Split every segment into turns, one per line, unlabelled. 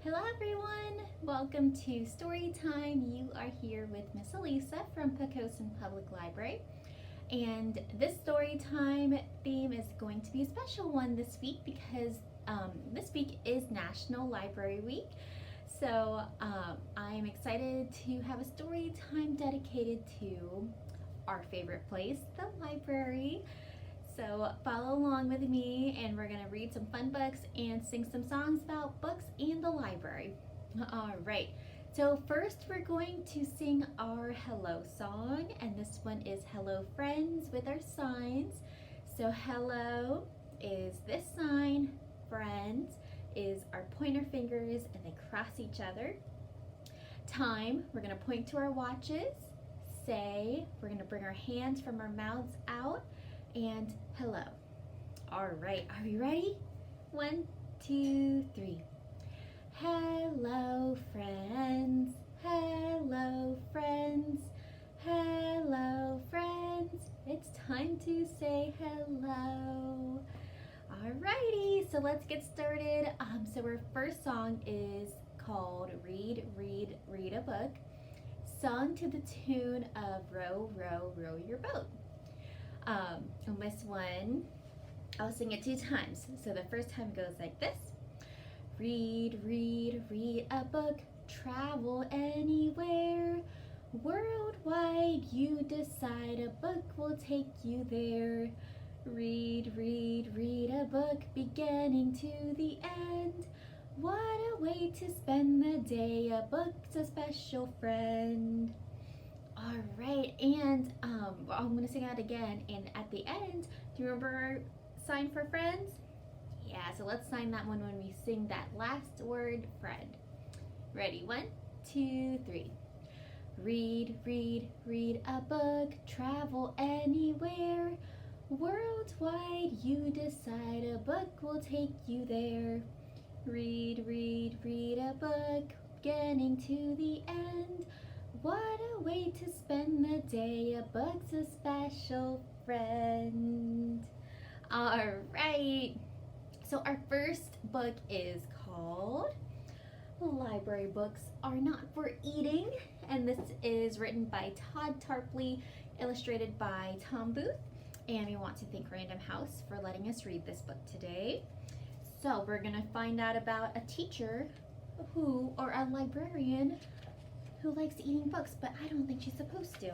Hello everyone! Welcome to Storytime. You are here with Miss Alyssa from Pocosin Public Library. And this Storytime theme is going to be a special one this week because this week is National Library Week. So I'm excited to have a story time dedicated to our favorite place, the library. So follow along with me and we're going to read some fun books and sing some songs about books and the library. All right. So first we're going to sing our hello song, and this one is Hello Friends with our signs. So hello is this sign, friends is our pointer fingers and they cross each other. Time, we're going to point to our watches. Say, we're going to bring our hands from our mouths out. And hello. All right, are we ready? 1, 2, 3. Hello, friends. Hello, friends. Hello, friends. It's time to say hello. Alrighty, so let's get started. So our first song is called Read, Read, Read a Book, sung to the tune of Row, Row, Row Your Boat. On this one, I'll sing it 2 times. So the first time goes like this. Read, read, read a book, travel anywhere. Worldwide, you decide a book will take you there. Read, read, read a book, beginning to the end. What a way to spend the day, a book's a special friend. All right, and I'm going to sing that again, and at the end, do you remember our sign for friends? Yeah, so let's sign that one when we sing that last word, friend. Ready? 1, 2, 3. Read, read, read a book, travel anywhere. Worldwide, you decide a book will take you there. Read, read, read a book, getting to the end. What a way to spend the day, a book's a special friend. All right, so our first book is called Library Books Are Not for Eating, and this is written by Todd Tarpley, illustrated by Tom Booth, and we want to thank Random House for letting us read this book today. So we're gonna find out about a teacher or a librarian who likes eating books, but I don't think she's supposed to.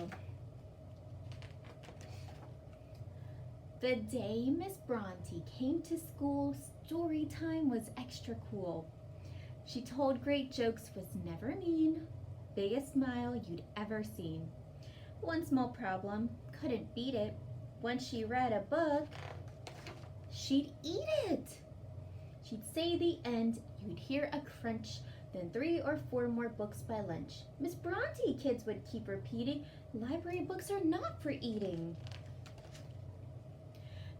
The day Miss Bronte came to school, story time was extra cool. She told great jokes, was never mean, biggest smile you'd ever seen. One small problem, couldn't beat it. Once she read a book, she'd eat it. She'd say the end, you'd hear a crunch, then 3 or 4 more books by lunch. Miss Bronte, kids would keep repeating, library books are not for eating.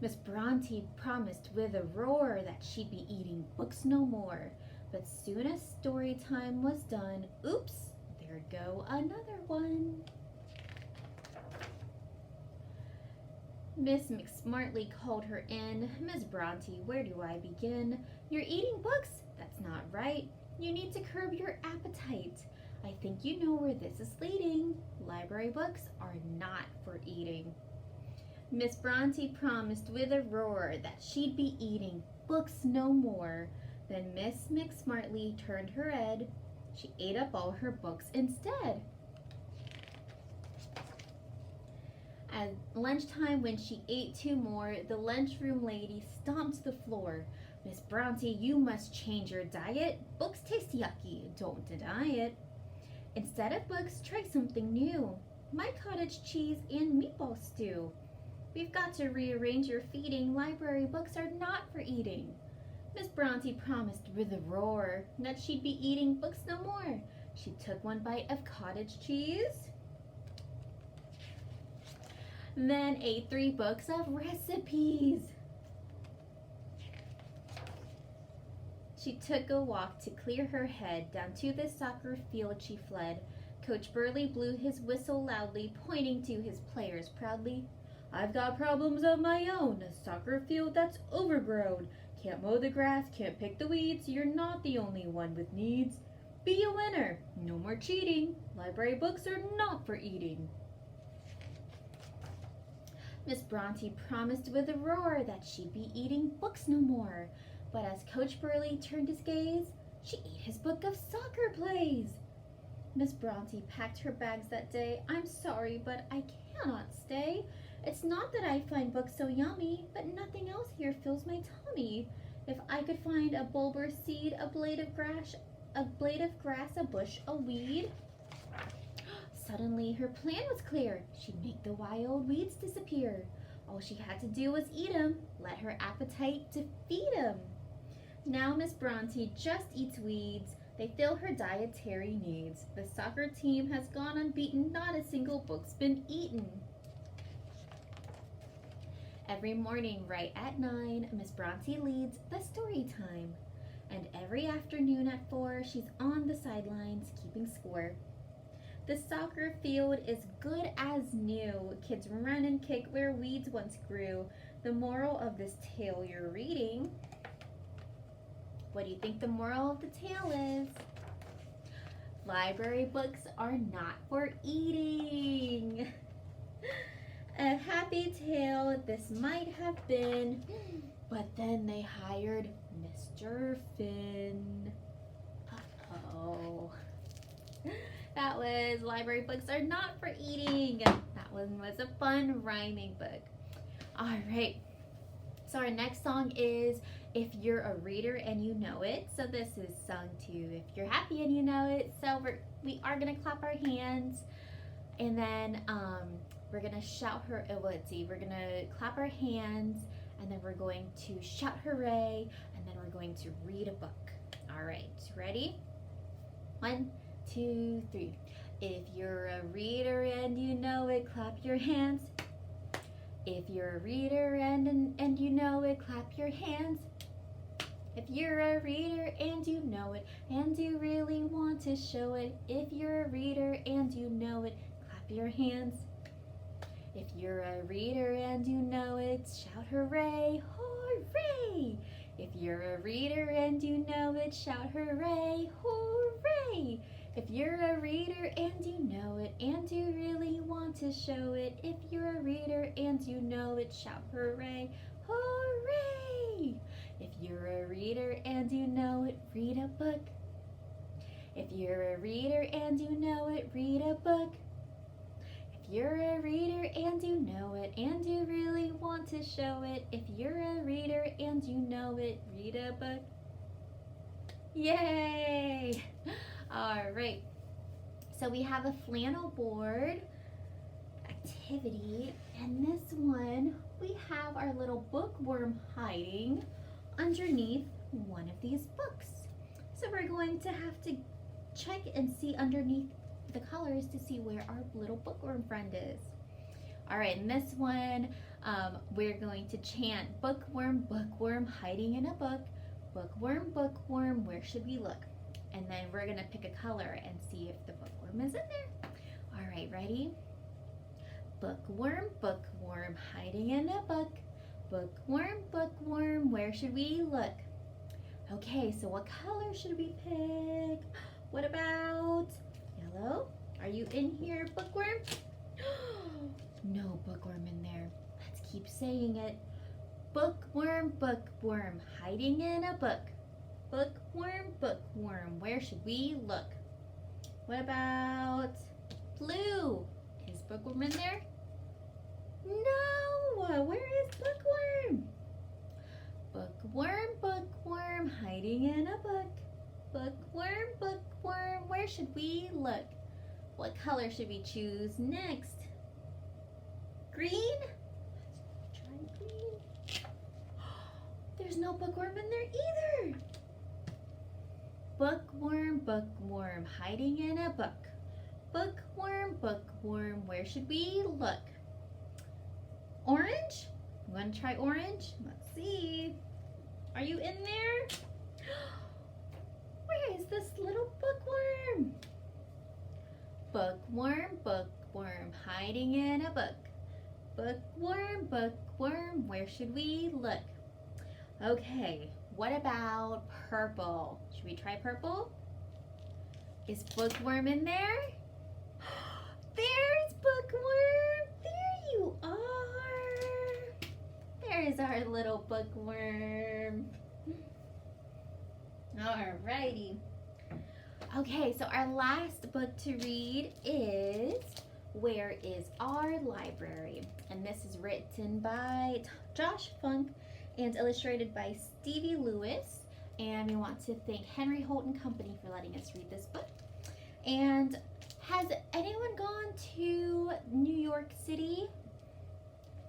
Miss Bronte promised with a roar that she'd be eating books no more. But soon as story time was done, oops, there'd go another one. Miss McSmartly called her in. Miss Bronte, where do I begin? You're eating books? That's not right. You need to curb your appetite. I think you know where this is leading. Library books are not for eating. Miss Bronte promised with a roar that she'd be eating books no more. Then Miss McSmartly turned her head. She ate up all her books instead. At lunchtime, when she ate 2 more, the lunchroom lady stomped the floor. Miss Bronte, you must change your diet. Books taste yucky, don't deny it. Instead of books, try something new. My cottage cheese and meatball stew. We've got to rearrange your feeding. Library books are not for eating. Miss Bronte promised with a roar that she'd be eating books no more. She took 1 bite of cottage cheese, then ate 3 books of recipes. She took a walk to clear her head. Down to the soccer field she fled. Coach Burley blew his whistle loudly, pointing to his players proudly. I've got problems of my own, a soccer field that's overgrown. Can't mow the grass, can't pick the weeds, you're not the only one with needs. Be a winner, no more cheating, library books are not for eating. Miss Bronte promised with a roar that she'd be eating books no more. But as Coach Burley turned his gaze, she ate his book of soccer plays. Miss Bronte packed her bags that day. I'm sorry, but I cannot stay. It's not that I find books so yummy, but nothing else here fills my tummy. If I could find a bulb or seed, a blade of grass, a bush, a weed. Suddenly, her plan was clear. She'd make the wild weeds disappear. All she had to do was eat 'em, let her appetite to feed 'em. Now Miss Bronte just eats weeds. They fill her dietary needs. The soccer team has gone unbeaten. Not a single book's been eaten. Every morning, right at 9, Miss Bronte leads the story time. And every afternoon at 4, she's on the sidelines keeping score. The soccer field is good as new. Kids run and kick where weeds once grew. The moral of this tale you're reading. What do you think the moral of the tale is? Library books are not for eating. A happy tale this might have been, but then they hired Mr. Finn. Uh-oh. That was Library Books Are Not for Eating. That one was a fun rhyming book. All right. So our next song is If You're a Reader and You Know It. So this is sung to If You're Happy and You Know It. So we are going to clap our hands. And then we're going to shout her, let's see, we're going to clap our hands. And then we're going to shout hooray. And then we're going to read a book. All right. Ready? 1, 2, 3. If you're a reader and you know it, clap your hands. If you're a reader and you know it, clap your hands. If you're a reader and you know it, and you really want to show it. If you're a reader and you know it, clap your hands. If you're a reader and you know it, shout hooray, hooray. If you're a reader and you know it, shout hooray, hooray. If you're a reader and you know it, and you really want to show it. If you're a reader and you know it, shout hooray, hooray. If you're a reader and you know it, read a book. If you're a reader and you know it, read a book. If you're a reader and you know it, and you really want to show it. If you're a reader and you know it, read a book. Yay! All right, so we have a flannel board activity, and this one, we have our little bookworm hiding underneath one of these books. So we're going to have to check and see underneath the colors to see where our little bookworm friend is. All right, in this one, we're going to chant, bookworm, bookworm, hiding in a book. Bookworm, bookworm, where should we look? And then we're going to pick a color and see if the bookworm is in there. All right, ready? Bookworm, bookworm, hiding in a book. Bookworm, bookworm, where should we look? Okay, so what color should we pick? What about yellow? Are you in here, bookworm? No bookworm in there. Let's keep saying it. Bookworm, bookworm, hiding in a book. Bookworm, bookworm, where should we look? What about blue? Is bookworm in there? No! Where is bookworm? Bookworm, bookworm, hiding in a book. Bookworm, bookworm, where should we look? What color should we choose next? Green? Let's try green. There's no bookworm in there either. Bookworm, bookworm, hiding in a book. Bookworm, bookworm, where should we look? Orange? You want to try orange? Let's see. Are you in there? Where is this little bookworm? Bookworm, bookworm, hiding in a book. Bookworm, bookworm, where should we look? Okay, what about purple? Should we try purple? Is Bookworm in there? There's Bookworm! There you are! There's our little Bookworm. Alrighty. Okay, so our last book to read is Where is Our Library? And this is written by Josh Funk and illustrated by Stevie Lewis. And we want to thank Henry Holt and Company for letting us read this book. And has anyone gone to New York City?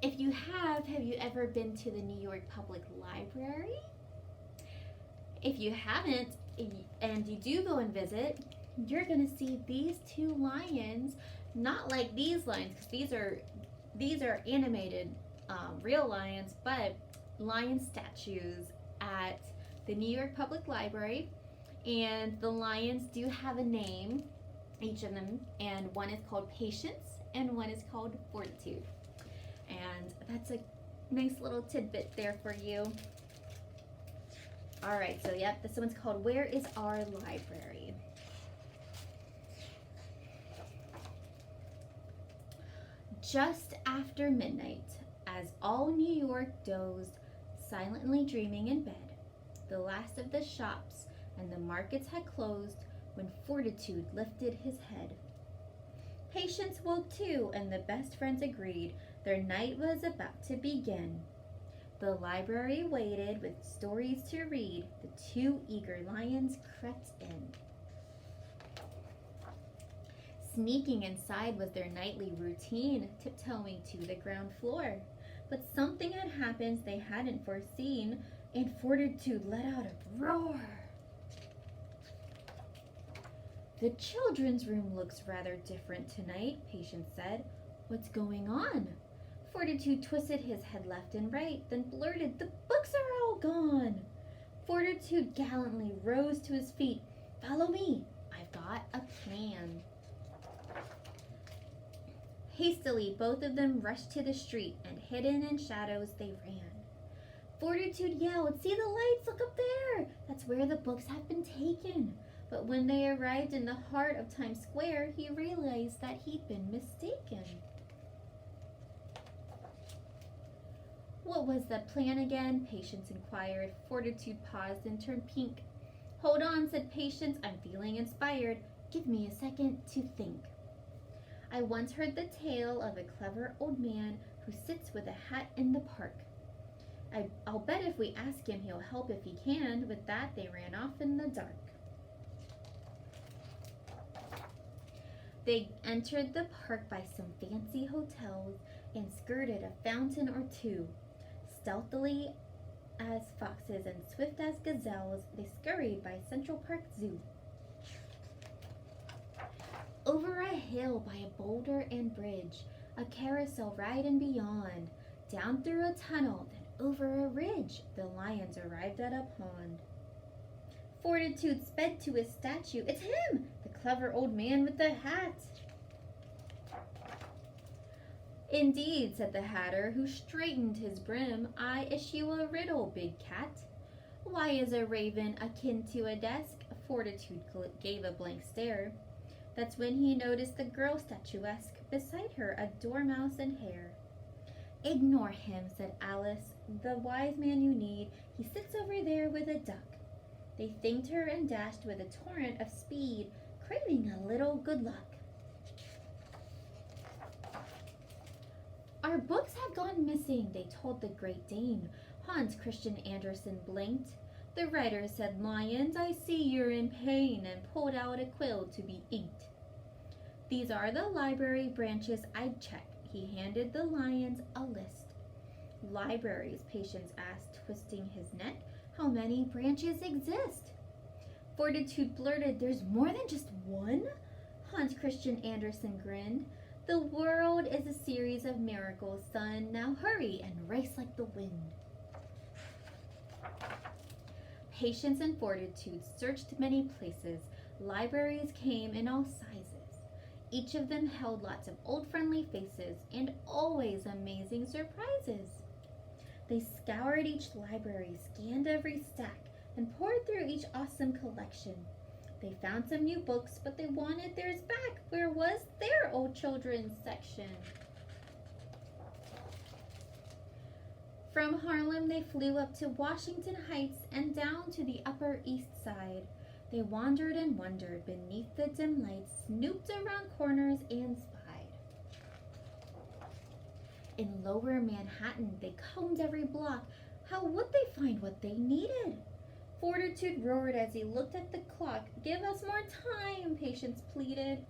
If you have you ever been to the New York Public Library? If you haven't, and you do go and visit, you're gonna see these two lions, not like these lions, because these are animated real lions, but lion statues at the New York Public Library. And the lions do have a name, each of them, and one is called Patience and one is called Fortitude. And that's a nice little tidbit there for you. All right, so yep, this one's called Where is Our Library? Just after midnight, as all New York dozed, silently dreaming in bed, the last of the shops and the markets had closed when Fortitude lifted his head. Patience woke too, and the best friends agreed their night was about to begin. The library waited with stories to read. The two eager lions crept in. Sneaking inside was their nightly routine, tiptoeing to the ground floor. But something had happened they hadn't foreseen, and Fortitude let out a roar. The children's room looks rather different tonight, Patience said. What's going on? Fortitude twisted his head left and right, then blurted, The books are all gone. Fortitude gallantly rose to his feet. Follow me. I've got a plan. Hastily, both of them rushed to the street, and hidden in shadows they ran. Fortitude yelled, See the lights, look up there! That's where the books have been taken. But when they arrived in the heart of Times Square, he realized that he'd been mistaken. What was the plan again? Patience inquired. Fortitude paused and turned pink. Hold on, said Patience. I'm feeling inspired. Give me a second to think. I once heard the tale of a clever old man who sits with a hat in the park. I'll bet if we ask him, he'll help if he can. With that, they ran off in the dark. They entered the park by some fancy hotels and skirted a fountain or two. Stealthily as foxes and swift as gazelles, they scurried by Central Park Zoo. Over a hill by a boulder and bridge, a carousel ride and beyond, down through a tunnel, then over a ridge, the lions arrived at a pond. Fortitude sped to his statue. It's him, the clever old man with the hat. Indeed, said the hatter, who straightened his brim. I issue a riddle, big cat. Why is a raven akin to a desk? Fortitude gave a blank stare. That's when he noticed the girl statuesque, beside her a dormouse and hare. Ignore him, said Alice, the wise man you need. He sits over there with a duck. They thanked her and dashed with a torrent of speed, craving a little good luck. Our books have gone missing, they told the Great Dane. Hans Christian Andersen blinked. The writer said, Lions, I see you're in pain, and pulled out a quill to be inked. These are the library branches I'd check. He handed the lions a list. Libraries, Patience asked, twisting his neck. How many branches exist? Fortitude blurted, There's more than just one? Hans Christian Andersen grinned. The world is a series of miracles, son. Now hurry and race like the wind. Patience and Fortitude searched many places. Libraries came in all sizes. Each of them held lots of old friendly faces and always amazing surprises. They scoured each library, scanned every stack, and pored through each awesome collection. They found some new books, but they wanted theirs back. Where was their old children's section? From Harlem, they flew up to Washington Heights and down to the Upper East Side. They wandered and wondered beneath the dim lights, snooped around corners, and spied. In Lower Manhattan, they combed every block. How would they find what they needed? Fortitude roared as he looked at the clock. Give us more time, Patience pleaded.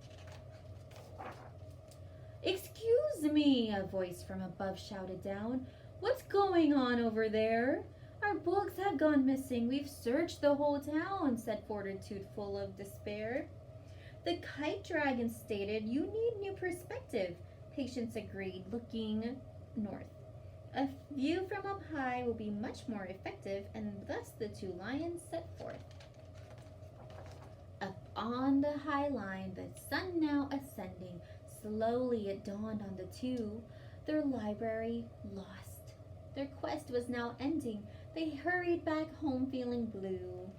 Excuse me, a voice from above shouted down. What's going on over there? Our books have gone missing. We've searched the whole town, said Fortitude, full of despair. The Kite Dragon stated, you need new perspective. Patience agreed, looking north. A view from up high will be much more effective, and thus the two lions set forth. Up on the high line, the sun now ascending, slowly it dawned on the two. Their library lost. Their quest was now ending. They hurried back home feeling blue.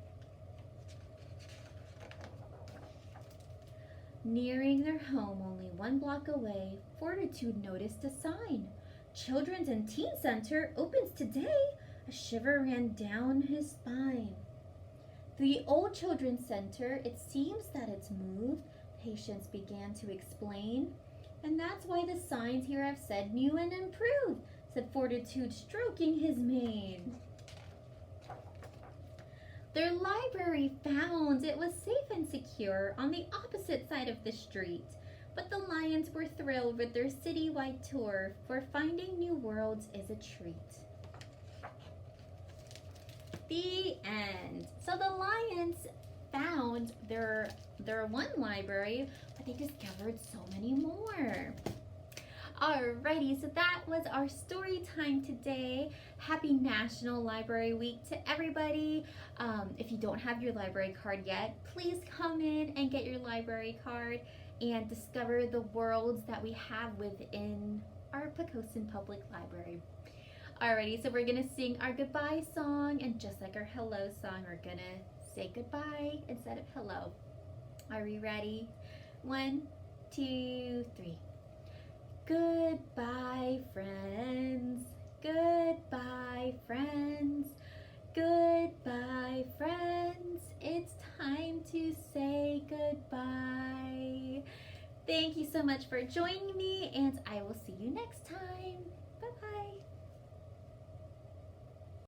Nearing their home only 1 block away, Fortitude noticed a sign. Children's and Teen Center opens today. A shiver ran down his spine. The old Children's Center, it seems that it's moved, Patience began to explain. And that's why the signs here have said new and improved, said Fortitude, stroking his mane. Their library found it was safe and secure on the opposite side of the street. But the lions were thrilled with their citywide tour, for finding new worlds is a treat. The end. So the lions found their one library, but they discovered so many more. Alrighty, so that was our story time today. Happy National Library Week to everybody. If you don't have your library card yet, please come in and get your library card and discover the worlds that we have within our Poquoson Public Library. Alrighty, so we're gonna sing our goodbye song, and just like our hello song, we're gonna say goodbye instead of hello. Are we ready? 1, 2, 3. Goodbye, friends. Goodbye, friends. Goodbye, friends. It's time to say goodbye. Thank you so much for joining me, and I will see you next time.